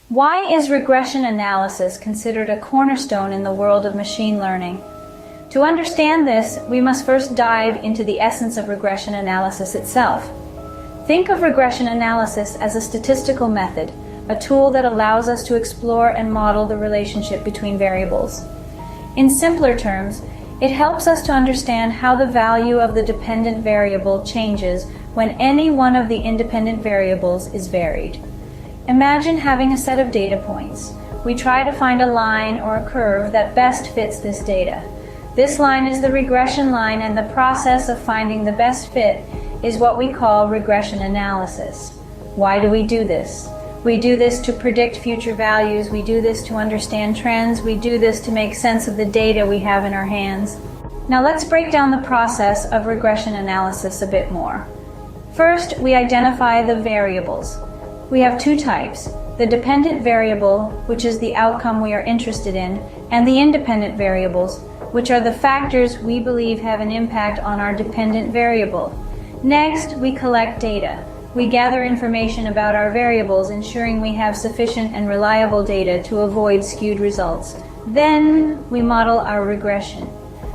Why is regression analysis considered a cornerstone in the world of machine learning? To understand this, we must first dive into the essence of regression analysis itself. Think of regression analysis as a statistical method, a tool that allows us to explore and model the relationship between variables. In simpler terms, it helps us to understand how the value of the dependent variable changes when any one of the independent variables is varied. Imagine having a set of data points. We try to find a line or a curve that best fits this data. This line is the regression line, and the process of finding the best fit is what we call regression analysis. Why do we do this? We do this to predict future values. We do this to understand trends. We do this to make sense of the data we have in our hands. Now let's break down the process of regression analysis a bit more. First, we identify the variables. We have two types: the dependent variable, which is the outcome we are interested in, and the independent variables, which are the factors we believe have an impact on our dependent variable. Next, we collect data. We gather information about our variables, ensuring we have sufficient and reliable data to avoid skewed results. Then, we model our regression.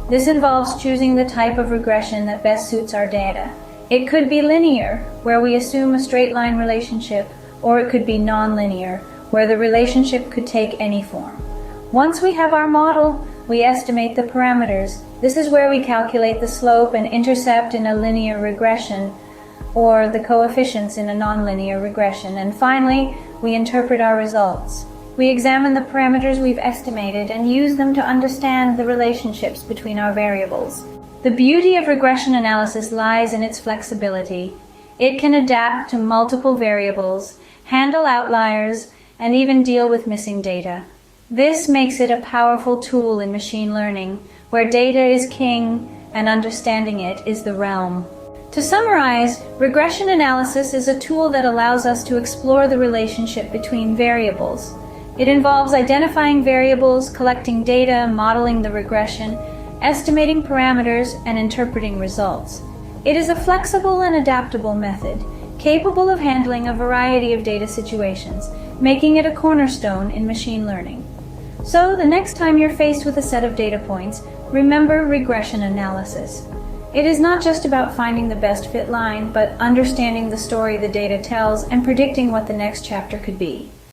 This involves choosing the type of regression that best suits our data. It could be linear, where we assume a straight line relationship, or it could be nonlinear, where the relationship could take any form. Once we have our model, we estimate the parameters. This is where we calculate the slope and intercept in a linear regression, or the coefficients in a nonlinear regression. And finally, we interpret our results. We examine the parameters we've estimated and use them to understand the relationships between our variables. The beauty of regression analysis lies in its flexibility. It can adapt to multiple variables, handle outliers, and even deal with missing data. This makes it a powerful tool in machine learning, where data is king and understanding it is the realm. To summarize, regression analysis is a tool that allows us to explore the relationship between variables. It involves identifying variables, collecting data, modeling the regression, estimating parameters, and interpreting results. It is a flexible and adaptable method, capable of handling a variety of data situations, making it a cornerstone in machine learning. So, the next time you're faced with a set of data points, remember regression analysis. It is not just about finding the best fit line, but understanding the story the data tells and predicting what the next chapter could be.